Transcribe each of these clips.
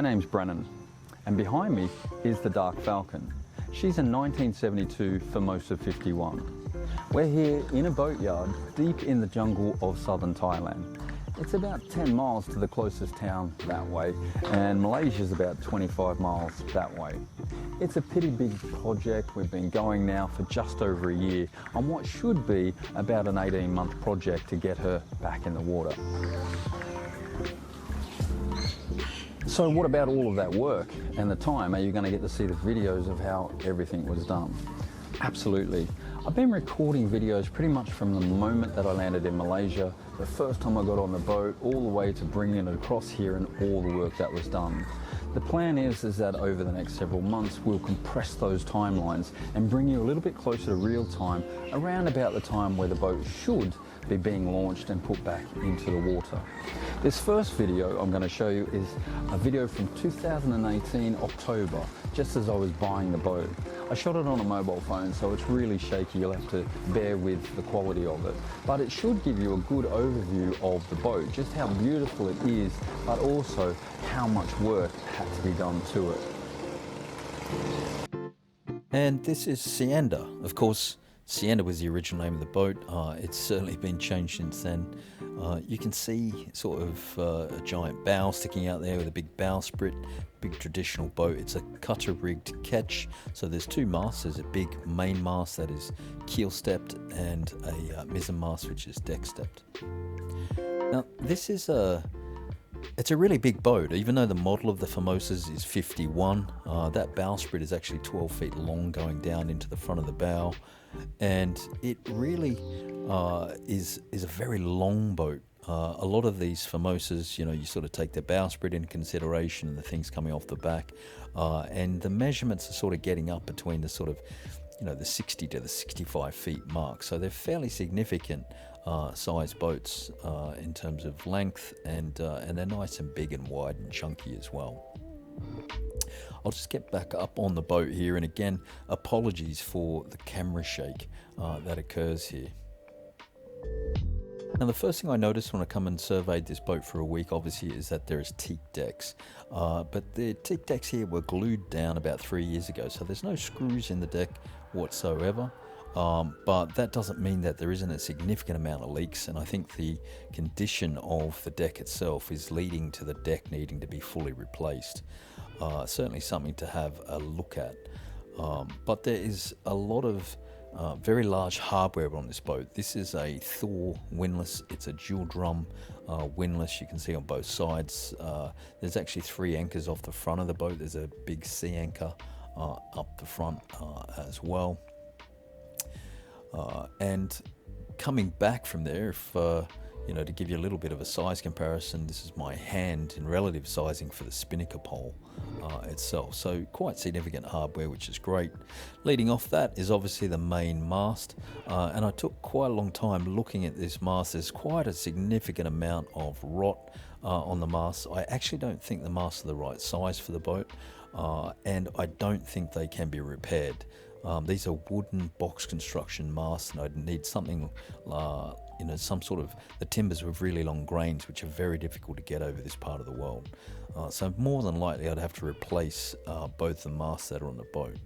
My name's Brennan, and behind me is the Dark Falcon. She's a 1972 Formosa 51. We're here in a boatyard deep in the jungle of southern Thailand. It's about 10 miles to the closest town that way, and Malaysia's about 25 miles that way. It's a pretty big project. We've been going now for just over a year on what should be about an 18-month project to get her back in the water. So what about all of that work and the time? Are you going to get to see the videos of how everything was done? Absolutely. I've been recording videos pretty much from the moment that I landed in Malaysia, the first time I got on the boat, all the way to bringing it across here and all the work that was done. The plan is that over the next several months we'll compress those timelines and bring you a little bit closer to real time around about the time where the boat should be being launched and put back into the water. This first video I'm going to show you is a video from 2018 October, just as I was buying the boat. I shot it on a mobile phone, so it's really shaky. You'll have to bear with the quality of it. But it should give you a good overview of the boat, just how beautiful it is, but also how much work had to be done to it. And this is Sienda. Of course, Sienda was the original name of the boat. It's certainly been changed since then. You can see sort of a giant bow sticking out there with a big bowsprit, big traditional boat. It's a cutter-rigged ketch, so there's two masts. There's a big main mast that is keel-stepped and a mizzen mast which is deck-stepped. Now, this is it's a really big boat. Even though the model of the Formosas is 51, that bowsprit is actually 12 feet long going down into the front of the bow. And it really is a very long boat. A lot of these Formosas, you know, you sort of take the bowsprit into consideration and the things coming off the back, and the measurements are sort of getting up between the sort of, you know, the 60 to the 65 feet mark. So they're fairly significant size boats in terms of length, and they're nice and big and wide and chunky as well. I'll just get back up on the boat here, and again, apologies for the camera shake that occurs here. Now, the first thing I noticed when I come and surveyed this boat for a week, obviously, is that there's teak decks. But the teak decks here were glued down about 3 years ago, so there's no screws in the deck whatsoever. But that doesn't mean that there isn't a significant amount of leaks, and I think the condition of the deck itself is leading to the deck needing to be fully replaced. Certainly something to have a look at. But there is a lot of very large hardware on this boat. This is a Thor windlass. It's a dual drum windlass. You can see on both sides. There's actually 3 anchors off the front of the boat. There's a big sea anchor up the front as well. And coming back from there, if you know, to give you a little bit of a size comparison, this is my hand in relative sizing for the spinnaker pole itself. So quite significant hardware, which is great. Leading off that is obviously the main mast, and I took quite a long time looking at this mast. There's quite a significant amount of rot on the mast. I actually don't think the masts are the right size for the boat, and I don't think they can be repaired. These are wooden box construction masts, and I'd need something, you know, some sort of, the timbers with really long grains, which are very difficult to get over this part of the world. So more than likely I'd have to replace both the masts that are on the boat.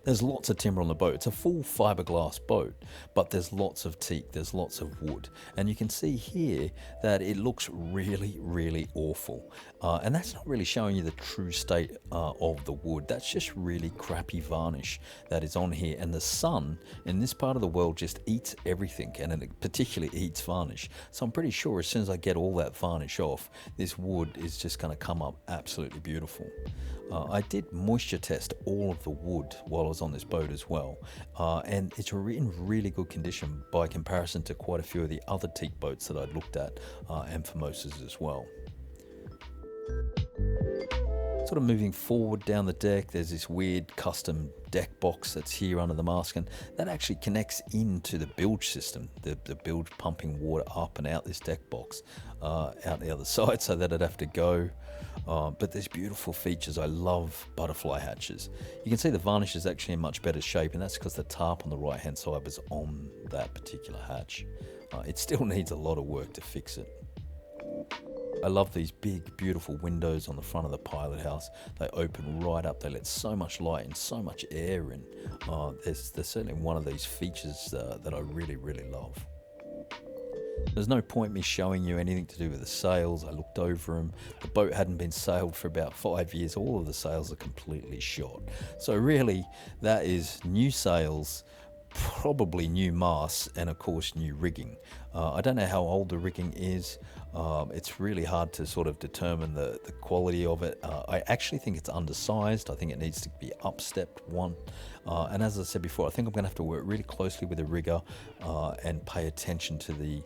There's lots of timber on the boat. It's a full fiberglass boat, but there's lots of teak, there's lots of wood. And you can see here that it looks really, really awful. And that's not really showing you the true state of the wood. That's just really crappy varnish that is on here. And the sun in this part of the world just eats everything, and it particularly eats varnish. So I'm pretty sure as soon as I get all that varnish off, this wood is just going to come up absolutely beautiful. I did moisture test all of the wood while I was on this boat as well, and it's in really good condition by comparison to quite a few of the other teak boats that I'd looked at, and Formosas as well. Sort of moving forward down the deck, there's this weird custom deck box that's here under the mast, and that actually connects into the bilge system, the bilge pumping water up and out this deck box out the other side, so that I'd have to go. But there's beautiful features. I love butterfly hatches. You can see the varnish is actually in much better shape, and that's because the tarp on the right hand side was on that particular hatch. It still needs a lot of work to fix it. I love these big, beautiful windows on the front of the pilot house. They open right up. They let so much light and so much air in. There's certainly one of these features that I really, really love. There's no point me showing you anything to do with the sails. I looked over them. The boat hadn't been sailed for about 5 years. All of the sails are completely shot. So really, that is new sails, probably new masts, and of course new rigging. I don't know how old the rigging is. It's really hard to sort of determine the quality of it. I actually think it's undersized. I think it needs to be upstepped one. And as I said before, I think I'm going to have to work really closely with the rigger and pay attention to the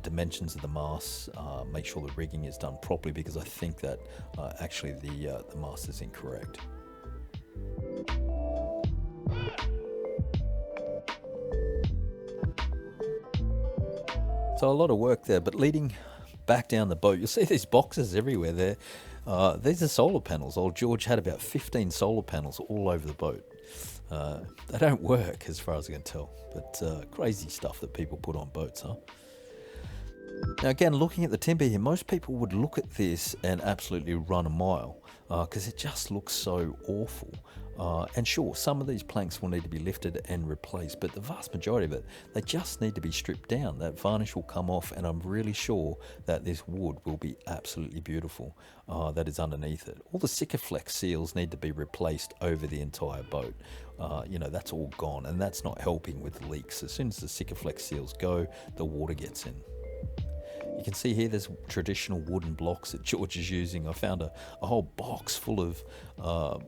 dimensions of the masts, make sure the rigging is done properly, because I think that actually the mast is incorrect. So a lot of work there, but leading back down the boat, you'll see these boxes everywhere there. These are solar panels. Old George had about 15 solar panels all over the boat. They don't work as far as I can tell, but crazy stuff that people put on boats, huh? Now again, looking at the timber here, most people would look at this and absolutely run a mile because it just looks so awful. And sure, some of these planks will need to be lifted and replaced, but the vast majority of it, they just need to be stripped down. That varnish will come off, and I'm really sure that this wood will be absolutely beautiful that is underneath it. All the Sikaflex seals need to be replaced over the entire boat. That's all gone, and that's not helping with leaks. As soon as the Sikaflex seals go, the water gets in. You can see here there's traditional wooden blocks that George is using. I found a whole box full of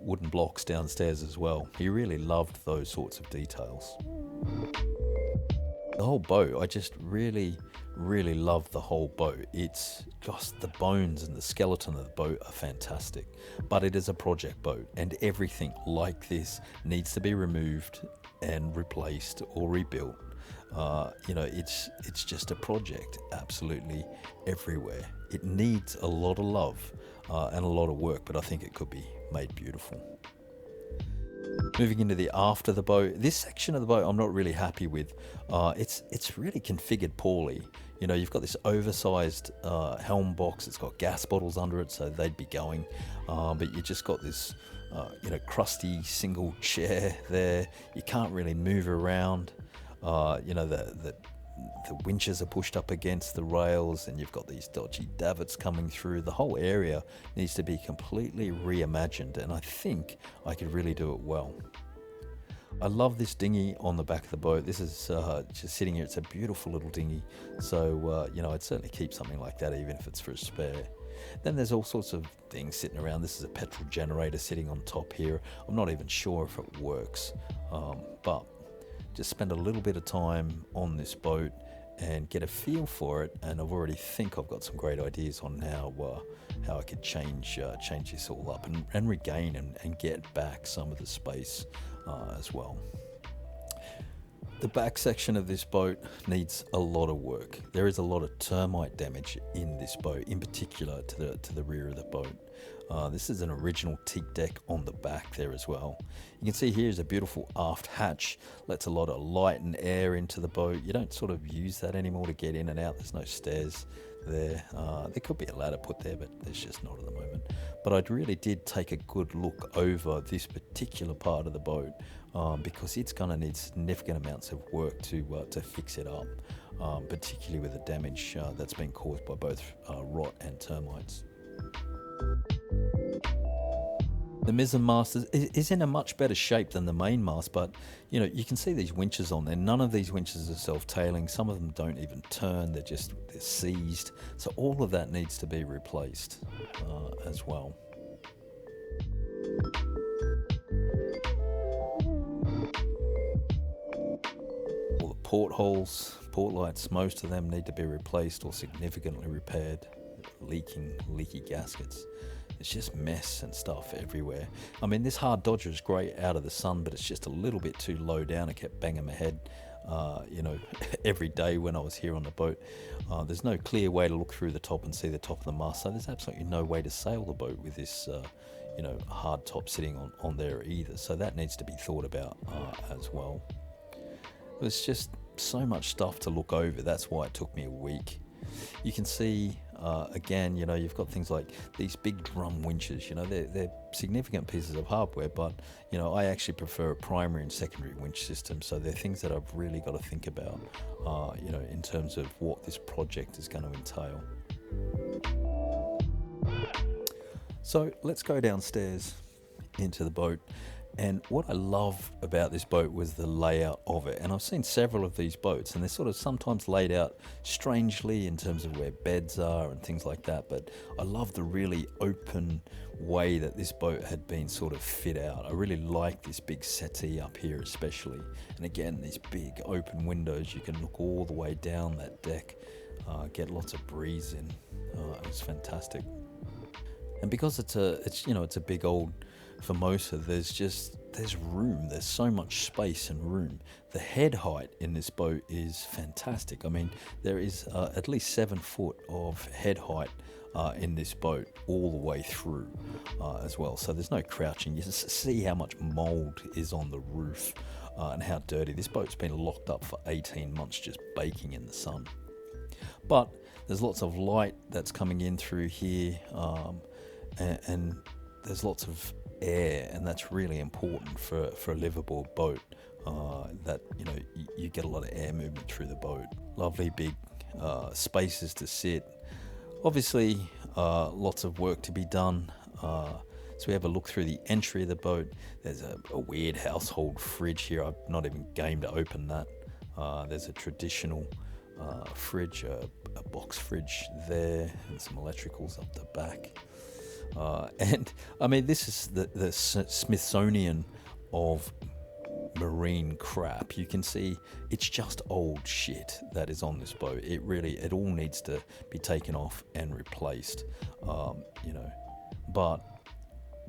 wooden blocks downstairs as well. He really loved those sorts of details. The whole boat, I just really, really love the whole boat. It's just the bones and the skeleton of the boat are fantastic. But it is a project boat, and everything like this needs to be removed and replaced or rebuilt. It's just a project absolutely everywhere. It needs a lot of love and a lot of work, but I think it could be made beautiful. Moving into the aft of the boat, this section of the boat I'm not really happy with. It's really configured poorly. You've got this oversized helm box. It's got gas bottles under it, so they'd be going. But you just got this crusty single chair there. You can't really move around. The winches are pushed up against the rails, and you've got these dodgy davits coming through. The whole area needs to be completely reimagined, and I think I could really do it well. I love this dinghy on the back of the boat. This is just sitting here. It's a beautiful little dinghy, so I'd certainly keep something like that, even if it's for a spare. Then there's all sorts of things sitting around. This is a petrol generator sitting on top here. I'm not even sure if it works, but just spend a little bit of time on this boat and get a feel for it, and I've already think I've got some great ideas on how I could change this all up and regain and get back some of the space as well. The back section of this boat needs a lot of work. There is a lot of termite damage in this boat, in particular to the rear of the boat. This is an original teak deck on the back there as well. You can see here is a beautiful aft hatch, lets a lot of light and air into the boat. You don't sort of use that anymore to get in and out. There's no stairs there. There could be a ladder put there, but there's just not at the moment. But I really did take a good look over this particular part of the boat because it's going to need significant amounts of work to fix it up, particularly with the damage that's been caused by both rot and termites. The mizzen mast is in a much better shape than the main mast, but you can see these winches on there. None of these winches are self-tailing. Some of them don't even turn. They're seized. So all of that needs to be replaced as well. All the portholes, port lights, most of them need to be replaced or significantly repaired. Leaky gaskets. It's just mess and stuff everywhere. I mean, this hard Dodger is great out of the sun, but it's just a little bit too low down. I kept banging my head, every day when I was here on the boat. There's no clear way to look through the top and see the top of the mast, so there's absolutely no way to sail the boat with this, hard top sitting on there either. So that needs to be thought about as well. There's just so much stuff to look over. That's why it took me a week. You can see again, you know, you've got things like these big drum winches. You know, they're significant pieces of hardware, but, you know, I actually prefer a primary and secondary winch system. So they're things that I've really got to think about, you know, in terms of what this project is going to entail. So let's go downstairs into the boat. And what I love about this boat was the layout of it. And I've seen several of these boats, and they're sort of sometimes laid out strangely in terms of where beds are and things like that. But I love the really open way that this boat had been sort of fit out. I really like this big settee up here especially. And again, these big open windows, you can look all the way down that deck, get lots of breeze in. It was fantastic. And because it's a big old Formosa, there's room, there's so much space and room. The head height in this boat is fantastic. I mean, there is at least 7 foot of head height in this boat all the way through as well. So there's no crouching. You just see how much mold is on the roof and how dirty. This boat's been locked up for 18 months just baking in the sun. But there's lots of light that's coming in through here, and there's lots of air, and that's really important for a liveaboard boat, that, you know, you get a lot of air movement through the boat. Lovely big spaces to sit. Obviously, lots of work to be done. So we have a look through the entry of the boat. There's a weird household fridge here. I'm not even game to open that. There's a traditional fridge, a box fridge there, and some electricals up the back. And I mean, this is the Smithsonian of marine crap. You can see it's just old shit that is on this boat. It all needs to be taken off and replaced, you know. But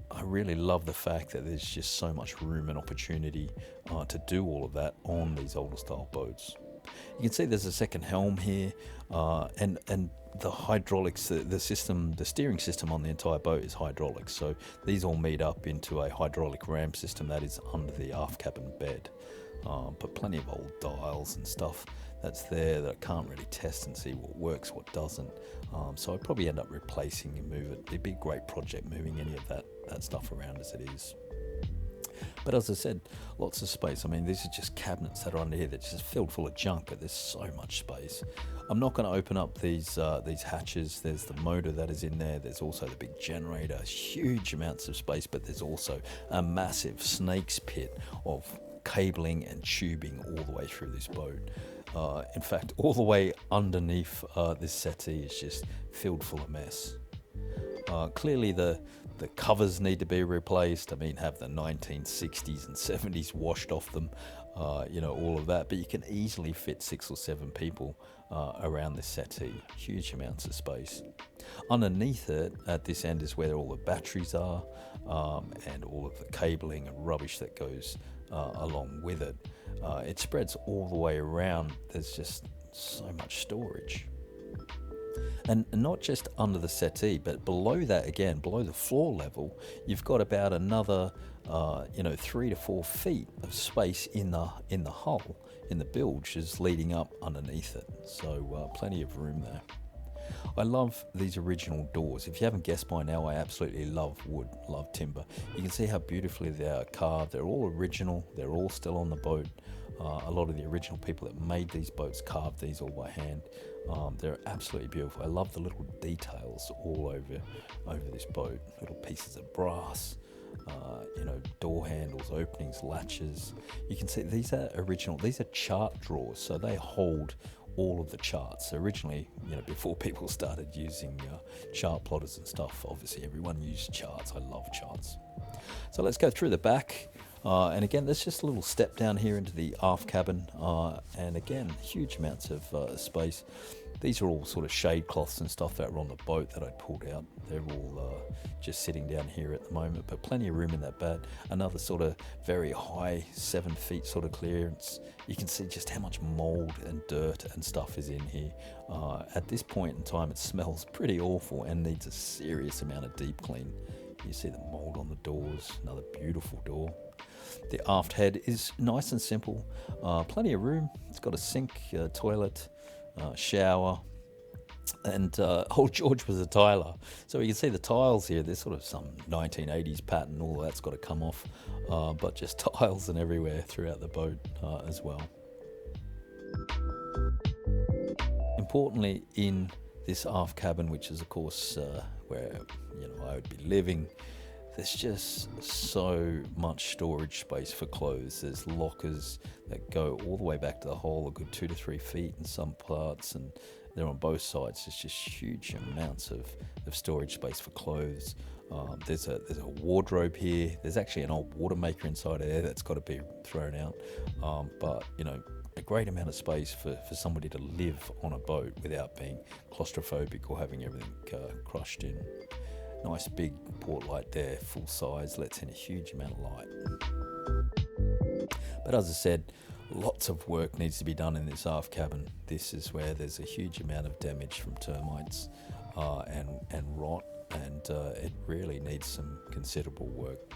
I really love the fact that there's just so much room and opportunity to do all of that on these older style boats. You can see there's a second helm here, and the hydraulics, the steering system on the entire boat is hydraulics. So these all meet up into a hydraulic ram system that is under the aft cabin bed. But plenty of old dials and stuff that's there that I can't really test and see what works, what doesn't. So I'd probably end up replacing and move it. It'd be a great project moving any of that stuff around as it is. But as I said, lots of space. I mean, these are just cabinets that are under here that's just filled full of junk, but there's so much space. I'm not going to open up these hatches. There's the motor that is in there. There's also the big generator, huge amounts of space, but there's also a massive snake's pit of cabling and tubing all the way through this boat. In fact, all the way underneath this settee is just filled full of mess. Clearly the covers need to be replaced. I mean, have the 1960s and 70s washed off them, you know, all of that. But you can easily fit 6 or 7 people around this settee. Huge amounts of space. Underneath it, at this end, is where all the batteries are, and all of the cabling and rubbish that goes along with it. It spreads all the way around. There's just so much storage. And not just under the settee, but below that, again, below the floor level, you've got about another, 3 to 4 feet of space in the hull, in the bilges leading up underneath it. So plenty of room there. I love these original doors. If you haven't guessed by now, I absolutely love wood, love timber. You can see how beautifully they are carved. They're all original. They're all still on the boat. A lot of the original people that made these boats carved these all by hand. They're absolutely beautiful. I love the little details all over this boat. Little pieces of brass, door handles, openings, latches. You can see these are original. These are chart drawers, so they hold all of the charts. Originally, before people started using chart plotters and stuff, obviously everyone used charts. I love charts. So let's go through the back. And again, there's just a little step down here into the aft cabin. And again, huge amounts of space. These are all sort of shade cloths and stuff that were on the boat that I pulled out. They're all just sitting down here at the moment, but plenty of room in that bed. Another sort of very high 7 feet sort of clearance. You can see just how much mold and dirt and stuff is in here. At this point in time, it smells pretty awful and needs a serious amount of deep clean. You see the mold on the doors, another beautiful door. The aft head is nice and simple, plenty of room. It's got a sink, toilet, shower, And old George was a tiler, so you can see the tiles here. There's sort of some 1980s pattern, all that's got to come off, but just tiles and everywhere throughout the boat as well. Importantly, in this aft cabin, which is of course where I would be living, there's just so much storage space for clothes. There's lockers that go all the way back to the hull, a good 2 to 3 feet in some parts, and they're on both sides. There's just huge amounts of storage space for clothes. There's a wardrobe here. There's actually an old water maker inside there that's got to be thrown out. But a great amount of space for somebody to live on a boat without being claustrophobic or having everything crushed in. Nice big port light there, full size, lets in a huge amount of light. But as I said, lots of work needs to be done in this aft cabin. This is where there's a huge amount of damage from termites and rot, and it really needs some considerable work.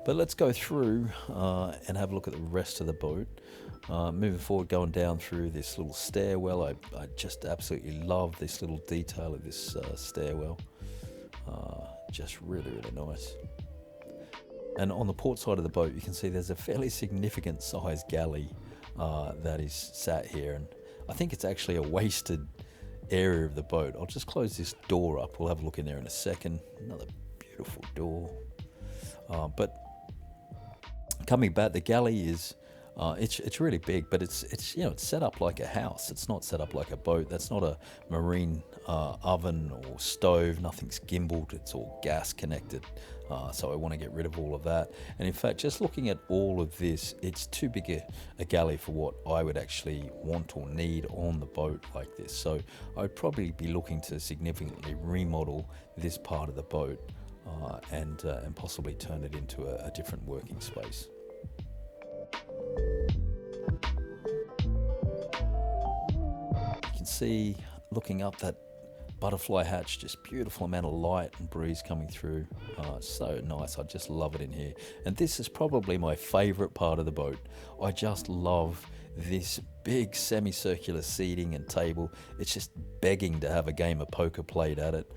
But let's go through and have a look at the rest of the boat. Moving forward, going down through this little stairwell. I just absolutely love this little detail of this stairwell. Just really, really nice. And on the port side of the boat, you can see there's a fairly significant sized galley that is sat here, and I think it's actually a wasted area of the boat. I'll just close this door up. We'll have a look in there in a second. Another beautiful door. But coming back, the galley is it's really big, but it's set up like a house. It's not set up like a boat. That's not a marine oven or stove. Nothing's gimbaled. It's all gas connected. So I want to get rid of all of that. And in fact, just looking at all of this, it's too big a galley for what I would actually want or need on the boat like this. So I'd probably be looking to significantly remodel this part of the boat and possibly turn it into a different working space. You can see, looking up, that butterfly hatch, just beautiful amount of light and breeze coming through. So nice. I just love it in here. And this is probably my favorite part of the boat. I just love this big semicircular seating and table. It's just begging to have a game of poker played at it.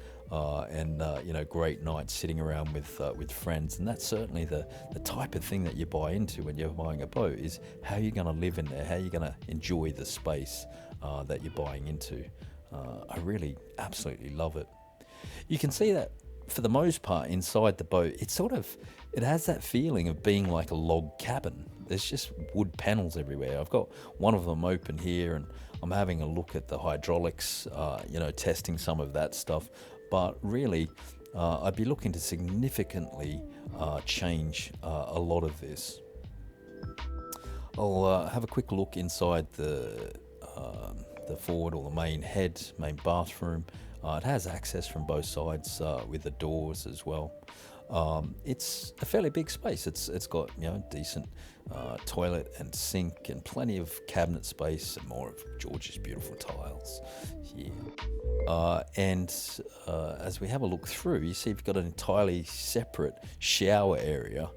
Great nights sitting around with friends. And that's certainly the type of thing that you buy into when you're buying a boat, is how you're going to live in there, how you're going to enjoy the space that you're buying into. I really absolutely love it. You can see that for the most part inside the boat, it has that feeling of being like a log cabin. There's just wood panels everywhere. I've got one of them open here, and I'm having a look at the hydraulics, testing some of that stuff. But really, I'd be looking to significantly change a lot of this. I'll have a quick look inside the forward, or the main bathroom. It has access from both sides with the doors as well. It's a fairly big space. It's got decent toilet and sink and plenty of cabinet space and more of George's beautiful tiles. Yeah. As we have a look through, you see you've got an entirely separate shower area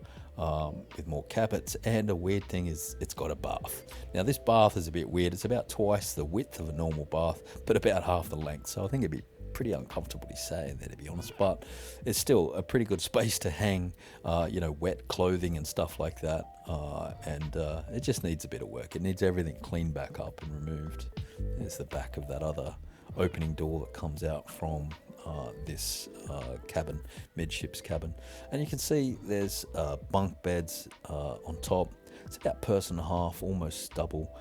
with more cabinets, and a weird thing is it's got a bath. Now this bath is a bit weird. It's about twice the width of a normal bath, but about half the length. So I think it'd be pretty uncomfortably sad there, to be honest, but it's still a pretty good space to hang wet clothing and stuff like that, and it just needs a bit of work. It needs everything cleaned back up and removed. There's the back of that other opening door that comes out from this cabin, Midship's cabin, and you can see there's bunk beds on top. It's about person and a half, almost double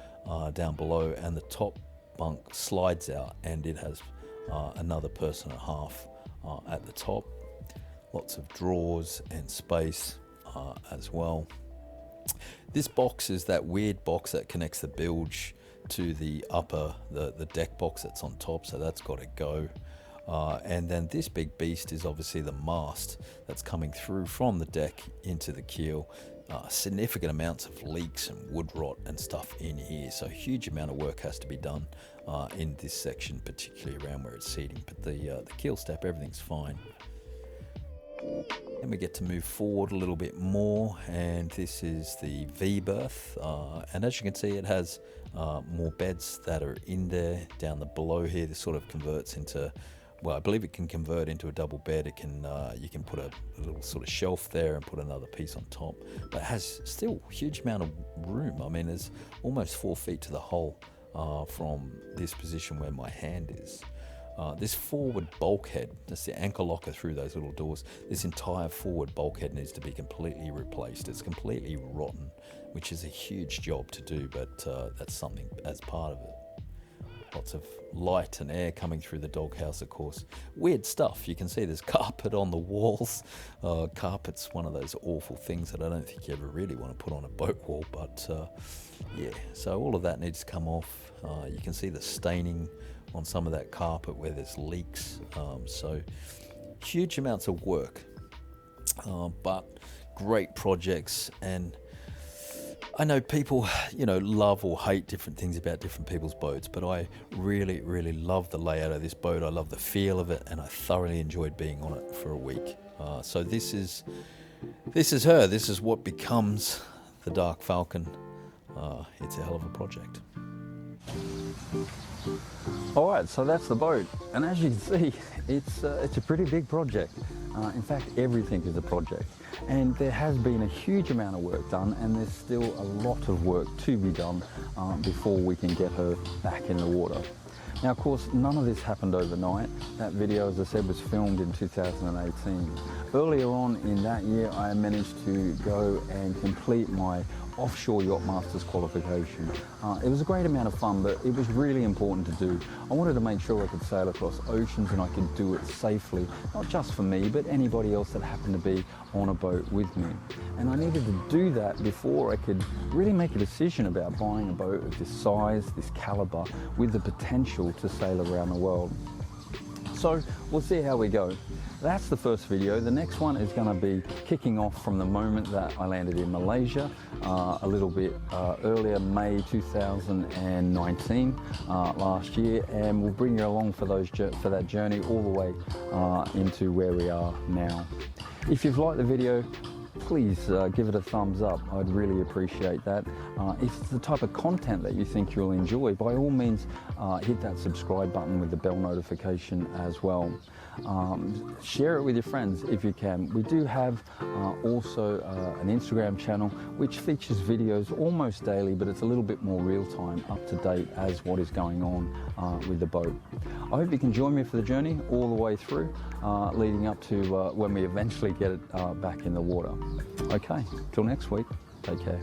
down below, and the top bunk slides out and it has another person and a half at the top. Lots of drawers and space as well. This box is that weird box that connects the bilge to the the deck box that's on top, so that's got to go. And then this big beast is obviously the mast that's coming through from the deck into the keel. Significant amounts of leaks and wood rot and stuff in here, so a huge amount of work has to be done in this section, particularly around where it's seating. But the keel step, everything's fine. Then we get to move forward a little bit more, and this is the V-berth, and as you can see, it has more beds that are in there. Down the below here, this sort of converts into, well, I believe it can convert into a double bed. It can, you can put a little sort of shelf there and put another piece on top, but it has still a huge amount of room. I mean, there's almost 4 feet to the hole from this position where my hand is. This forward bulkhead, that's the anchor locker through those little doors, this entire forward bulkhead needs to be completely replaced. It's completely rotten, which is a huge job to do, but that's something as part of it. Lots of light and air coming through the doghouse, of course. Weird stuff. You can see there's carpet on the walls. Carpet's one of those awful things that I don't think you ever really want to put on a boat wall, but yeah, so all of that needs to come off. You can see the staining on some of that carpet where there's leaks, so huge amounts of work, but great projects. And I know people, you know, love or hate different things about different people's boats, but I really, really love the layout of this boat. I love the feel of it, and I thoroughly enjoyed being on it for a week. So this is her. This is what becomes the Dark Falcon. It's a hell of a project. All right, so that's the boat, and as you can see, it's a pretty big project. In fact, everything is a project, and there has been a huge amount of work done, and there's still a lot of work to be done before we can get her back in the water. Now, of course, none of this happened overnight. That video, as I said, was filmed in 2018. Earlier on in that year, I managed to go and complete my offshore yacht master's qualification. It was a great amount of fun, but it was really important to do. I wanted to make sure I could sail across oceans and I could do it safely, not just for me, but anybody else that happened to be on a boat with me. And I needed to do that before I could really make a decision about buying a boat of this size, this caliber, with the potential to sail around the world. So we'll see how we go. That's the first video. The next one is going to be kicking off from the moment that I landed in Malaysia, a little bit earlier, May 2019, last year, and we'll bring you along for that journey all the way into where we are now. If you've liked the video, please give it a thumbs up. I'd really appreciate that. If it's the type of content that you think you'll enjoy, by all means hit that subscribe button with the bell notification as well. Share it with your friends if you can. We do have also an Instagram channel which features videos almost daily, but it's a little bit more real-time, up to date as what is going on with the boat. I hope you can join me for the journey all the way through, leading up to when we eventually get it back in the water. Okay, till next week, take care.